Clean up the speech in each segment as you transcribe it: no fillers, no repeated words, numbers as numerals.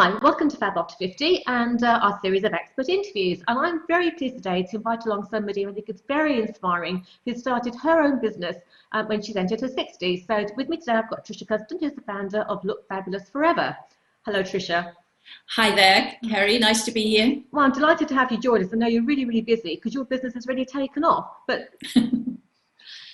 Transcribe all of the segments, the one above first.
Hi, welcome to Fab After 50 and our series of expert interviews. And I'm very pleased today to invite along somebody who I think is very inspiring, who started her own business when she's entered her 60s. So with me today, I've got Tricia Cusden, who's the founder of Look Fabulous Forever. Hello, Tricia. Hi there, Kerry. Nice to be here. Well, I'm delighted to have you join us. I know you're really, really busy because your business has really taken off. But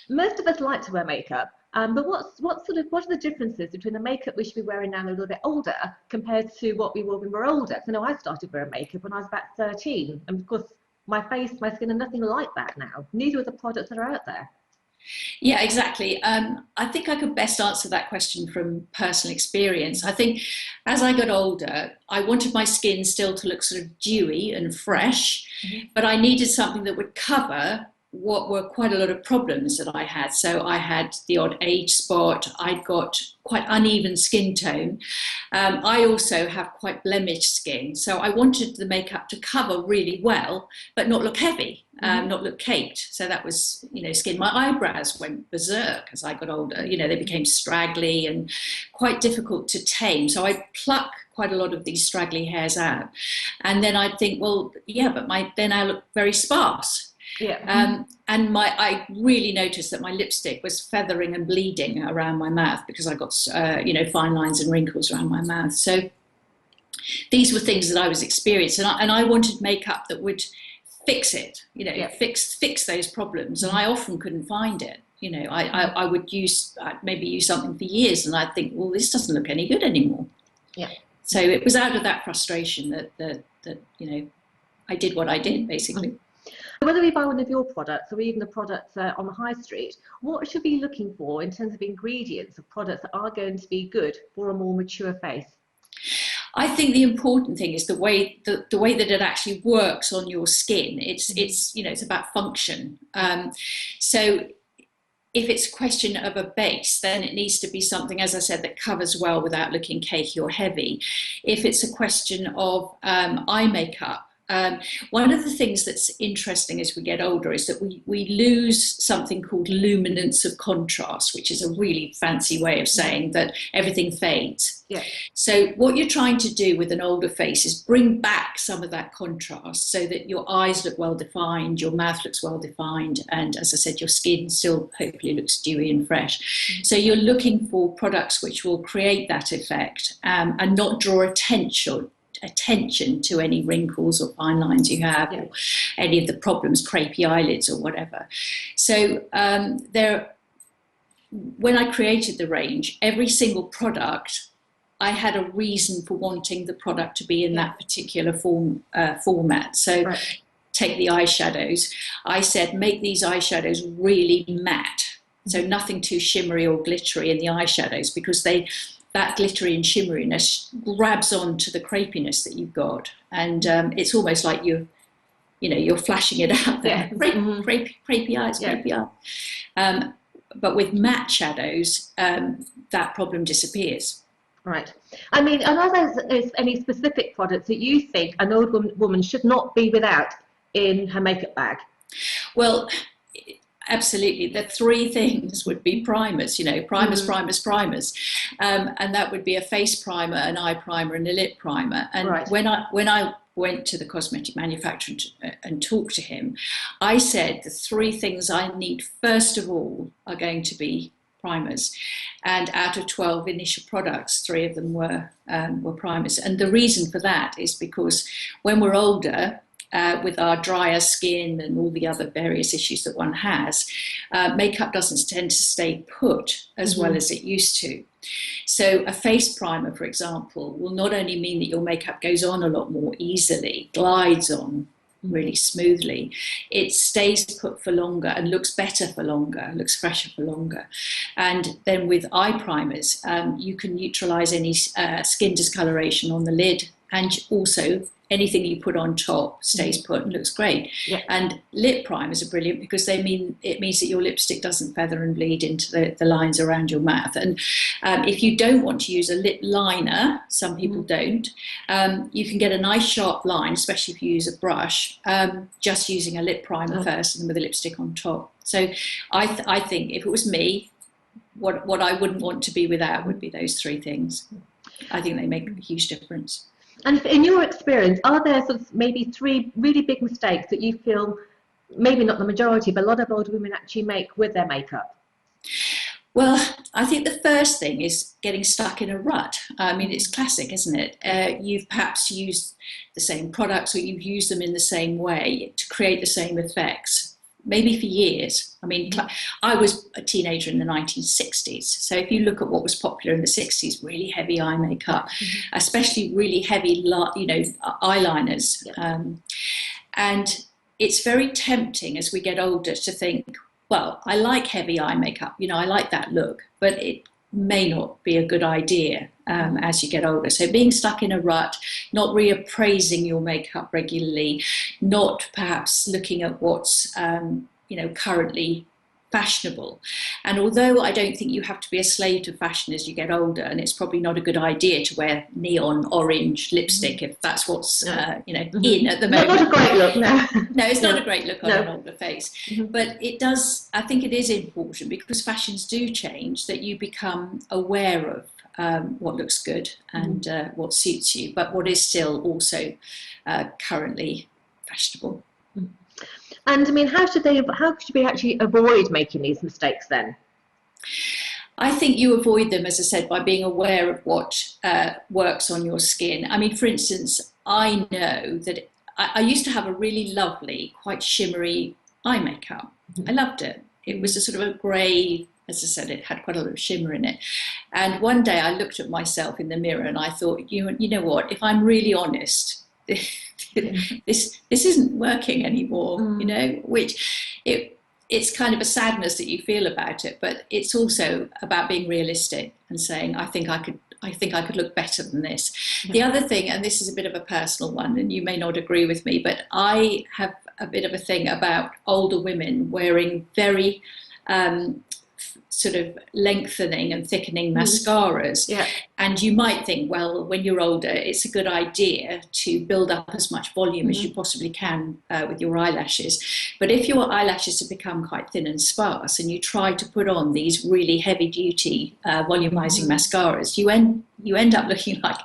most of us like to wear makeup. But what are the differences between the makeup we should be wearing now, a little bit older, compared to what we wore when we were older? So, I know I started wearing makeup when I was about 13, and of course, my face, my skin are nothing like that now. Neither are the products that are out there. Yeah, exactly. I think I could best answer that question from personal experience. I think as I got older, I wanted my skin still to look sort of dewy and fresh, but I needed something that would cover what were quite a lot of problems that I had. So I had the odd age spot, I'd got quite uneven skin tone. I also have quite blemished skin. So I wanted the makeup to cover really well, but not look heavy, not look caked. So that was, skin. My eyebrows went berserk as I got older. They became straggly and quite difficult to tame. So I'd pluck quite a lot of these straggly hairs out. And then I'd think, well, yeah, but then I look very sparse. Yeah. And I really noticed that my lipstick was feathering and bleeding around my mouth because I got, fine lines and wrinkles around my mouth. So these were things that I was experiencing, and I wanted makeup that would fix it, fix those problems. And I often couldn't find it. I would maybe use something for years, and I'd think, well, this doesn't look any good anymore. Yeah. So it was out of that frustration that I did what I did, basically. Whether we buy one of your products or even the products on the high street, what should we be looking for in terms of ingredients of products that are going to be good for a more mature face? I think the important thing is the way that it actually works on your skin. It's about function. So if it's a question of a base, then it needs to be something, as I said, that covers well without looking cakey or heavy. If it's a question of eye makeup, one of the things that's interesting as we get older is that we lose something called luminance of contrast, which is a really fancy way of saying that everything fades. Yeah. So what you're trying to do with an older face is bring back some of that contrast so that your eyes look well defined, your mouth looks well defined, and as I said, your skin still hopefully looks dewy and fresh. So you're looking for products which will create that effect and not draw attention to any wrinkles or fine lines you have, or any of the problems, crepey eyelids or whatever. So when I created the range, every single product, I had a reason for wanting the product to be in that particular format. So take the eyeshadows. I said, make these eyeshadows really matte. So nothing too shimmery or glittery in the eyeshadows, because that glittery and shimmeriness grabs on to the crepiness that you've got, and it's almost like you're flashing it out there. Crepey eyes, crepey eyes. But with matte shadows, that problem disappears. Right. I mean, are there any specific products that you think an old woman should not be without in her makeup bag? Well, absolutely. The three things would be primers, primers. And that would be a face primer, an eye primer, and a lip primer. And when I went to the cosmetic manufacturer and talked to him, I said the three things I need first of all are going to be primers. And out of 12 initial products, 3 of them were primers. And the reason for that is because when we're older, with our drier skin and all the other various issues that one has, makeup doesn't tend to stay put as well as it used to. So a face primer, for example, will not only mean that your makeup goes on a lot more easily, glides on really smoothly, it stays put for longer and looks better for longer, looks fresher for longer. And then with eye primers, you can neutralize any skin discoloration on the lid, and also anything you put on top stays put and looks great. Yeah. And lip primers are brilliant because it means that your lipstick doesn't feather and bleed into the lines around your mouth. And if you don't want to use a lip liner, some people don't, you can get a nice sharp line, especially if you use a brush, just using a lip primer first and then with a lipstick on top. So I think if it was me, what I wouldn't want to be without would be those 3 things. I think they make a huge difference. And in your experience, are there sort of maybe 3 really big mistakes that you feel, maybe not the majority, but a lot of older women actually make with their makeup? Well, I think the first thing is getting stuck in a rut. I mean, it's classic, isn't it? You've perhaps used the same products, or you've used them in the same way to create the same effects, maybe for years. I mean, I was a teenager in the 1960s. So if you look at what was popular in the 60s, really heavy eye makeup, especially really heavy, eyeliners. And it's very tempting as we get older to think, well, I like heavy eye makeup, I like that look, but it may not be a good idea as you get older. So being stuck in a rut, not reappraising your makeup regularly, not perhaps looking at what's, currently fashionable. And although I don't think you have to be a slave to fashion as you get older, and it's probably not a good idea to wear neon orange lipstick if that's what's in at the moment. Not a great look, no. No, it's not a great look on an older face. But it does, I think it is important, because fashions do change, that you become aware of what looks good and what suits you, but what is still also currently fashionable. And I mean, how should we actually avoid making these mistakes then? I think you avoid them, as I said, by being aware of what works on your skin. I mean, for instance, I know that I used to have a really lovely, quite shimmery eye makeup. I loved it. It was a sort of a grey, as I said, it had quite a lot of shimmer in it. And one day I looked at myself in the mirror and I thought, you know what, if I'm really honest, this isn't working anymore, which it's kind of a sadness that you feel about it, but it's also about being realistic and saying, I think I could look better than this. The other thing, and this is a bit of a personal one, and you may not agree with me, but I have a bit of a thing about older women wearing very sort of lengthening and thickening mascaras. And you might think, well, when you're older, it's a good idea to build up as much volume as you possibly can with your eyelashes. But if your eyelashes have become quite thin and sparse, and you try to put on these really heavy duty volumizing mascaras, you end up looking like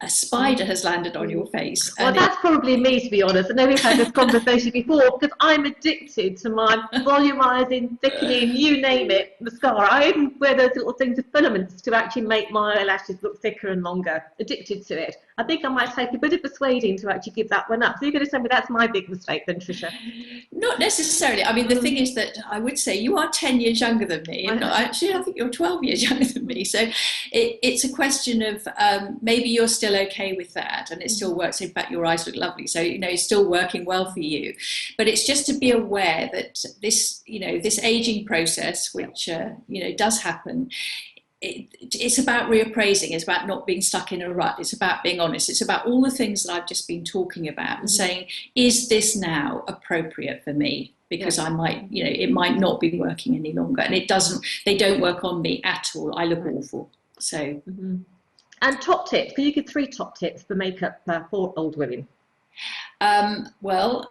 a spider has landed on your face. Well, that's probably me, to be honest. I know we've had this conversation before, because I'm addicted to my volumizing, thickening, you name it, mascara. I even wear those little things with filaments to actually make my eyelashes look thicker and longer. Addicted to it. I think I might take a bit of persuading to actually give that one up. So you're going to tell me that's my big mistake then, Tricia? Not necessarily. I mean, the thing is that I would say you are 10 years younger than me. And actually, I think you're 12 years younger than me. So it's a question of maybe you're still okay with that, and it still works. In fact, your eyes look lovely, so it's still working well for you. But it's just to be aware that this aging process, which does happen, it's about reappraising. It's about not being stuck in a rut. It's about being honest. It's about all the things that I've just been talking about and saying, is this now appropriate for me? Because I might, it might not be working any longer, and they don't work on me at all. I look awful. So. And top tips, can you give 3 top tips for makeup for old women? Well,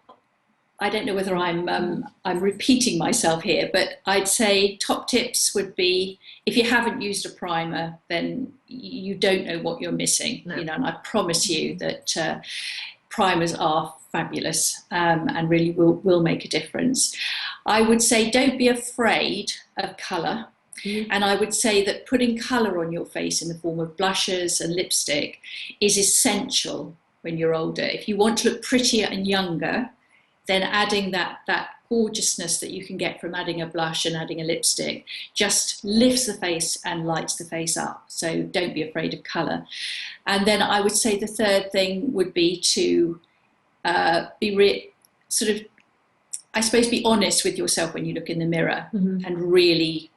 I don't know whether I'm repeating myself here, but I'd say top tips would be, if you haven't used a primer, then you don't know what you're missing. And I promise you that primers are fabulous and really will make a difference. I would say don't be afraid of colour. And I would say that putting colour on your face in the form of blushes and lipstick is essential when you're older. If you want to look prettier and younger, then adding that gorgeousness that you can get from adding a blush and adding a lipstick just lifts the face and lights the face up. So don't be afraid of colour. And then I would say the third thing would be to be honest with yourself when you look in the mirror and really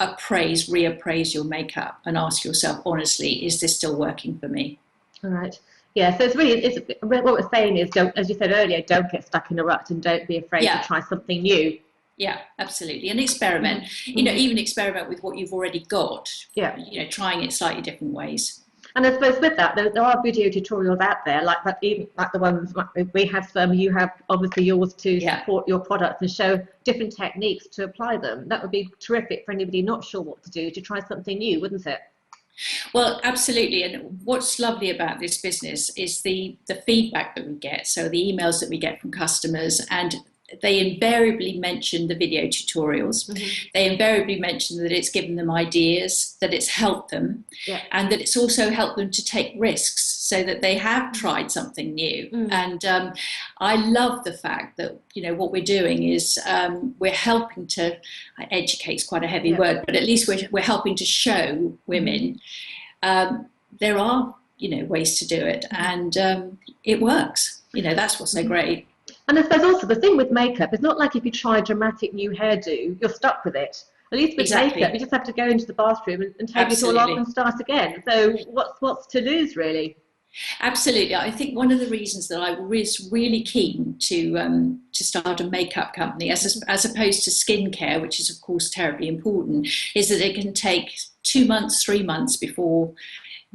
reappraise your makeup and ask yourself honestly, is this still working for me? All right. Yeah, so what we're saying is, don't, as you said earlier, don't get stuck in a rut and don't be afraid to try something new. Yeah, absolutely. And experiment, even experiment with what you've already got, trying it slightly different ways. And I suppose with that, there are video tutorials out there, like that, even like the ones we have. You have obviously yours to support your products and show different techniques to apply them. That would be terrific for anybody not sure what to do, to try something new, wouldn't it? Well, absolutely. And what's lovely about this business is the feedback that we get. So the emails that we get from customers, and they invariably mention the video tutorials. Mm-hmm. They invariably mention that it's given them ideas, that it's helped them, yeah, and that it's also helped them to take risks so that they have tried something new. Mm. And I love the fact that, you know, what we're doing is we're helping to, educate's quite a heavy, yeah, word, but at least we're helping to show women there are, you know, ways to do it, and it works. You know, that's what's so great. And I suppose also the thing with makeup, it's not like if you try a dramatic new hairdo, you're stuck with it. At least with makeup, you just have to go into the bathroom and take it all off and start again. So what's to lose, really? Absolutely. I think one of the reasons that I was really keen to start a makeup company, as opposed to skincare, which is of course terribly important, is that it can take 2 months, 3 months before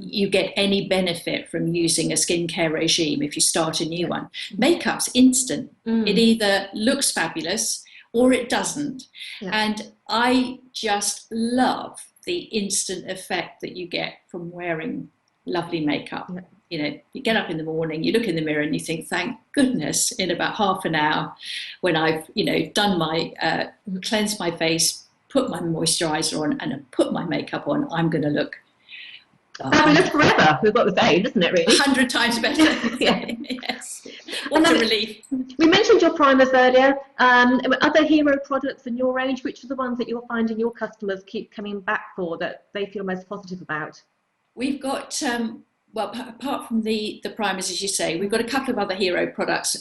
you get any benefit from using a skincare regime if you start a new one. Makeup's instant. It either looks fabulous or it doesn't. Yeah. And I just love the instant effect that you get from wearing lovely makeup. Yeah. You know, you get up in the morning, you look in the mirror and you think, thank goodness, in about half an hour, when I've, you know, done my, cleansed my face, put my moisturizer on and put my makeup on, I'm going to look fabulous forever. We've got the same, isn't it, really? 100 times better. Yeah. Yes. What a relief. We mentioned your primers earlier. Other hero products in your range, which are the ones that you're finding your customers keep coming back for, that they feel most positive about? We've got, well, apart from the primers, as you say, we've got a couple of other hero products.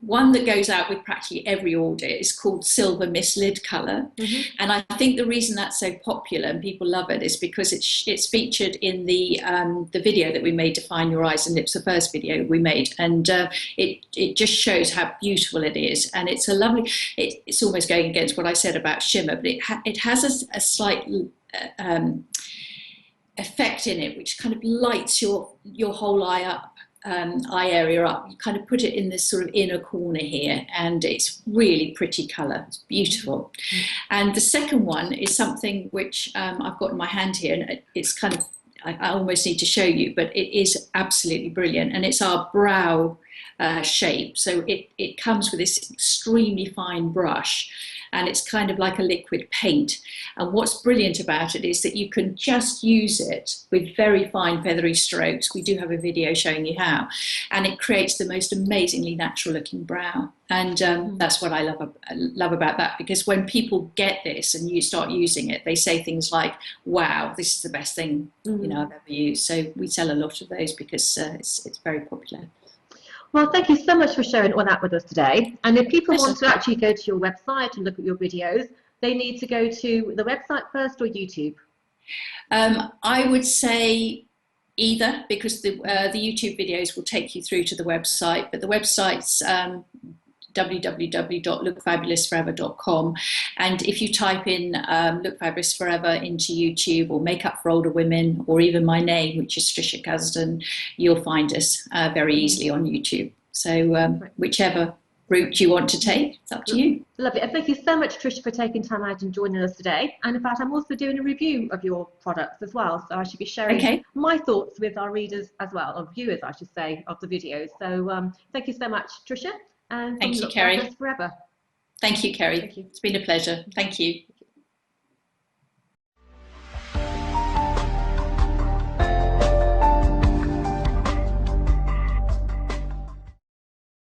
One that goes out with practically every order is called Silver Mist Lid Colour. Mm-hmm. And I think the reason that's so popular and people love it is because it's featured in the video that we made, Define Your Eyes and Lips, the first video we made. And it just shows how beautiful it is. And it's a lovely, it's almost going against what I said about shimmer, but it has a slight effect in it which kind of lights your whole eye up, eye area up. You kind of put it in this sort of inner corner here, and it's really pretty colour. It's beautiful. And the second one is something which I've got in my hand here, and it's kind of, I almost need to show you, but it is absolutely brilliant, and it's our brow shape. So it comes with this extremely fine brush, and it's kind of like a liquid paint. And what's brilliant about it is that you can just use it with very fine feathery strokes. We do have a video showing you how. And it creates the most amazingly natural looking brow. And that's what I love about that, because when people get this and you start using it, they say things like, wow, this is the best thing you know I've ever used. So we sell a lot of those because it's very popular. Well, thank you so much for sharing all that with us today. And if people want to actually go to your website and look at your videos, they need to go to the website first or YouTube? I would say either, because the YouTube videos will take you through to the website, but the website's www.lookfabulousforever.com, and if you type in Look Fabulous Forever into YouTube, or Makeup for Older Women, or even my name, which is Tricia Cusden, you'll find us very easily on YouTube. So whichever route you want to take, it's up to you. Lovely. And thank you so much, Tricia, for taking time out and joining us today. And in fact, I'm also doing a review of your products as well, so I should be sharing my thoughts with our readers as well, or viewers I should say, of the videos. So thank you so much, Tricia. And thank you, Kerry. Forever. Thank you, Kerry. Thank you. It's been a pleasure. Thank you.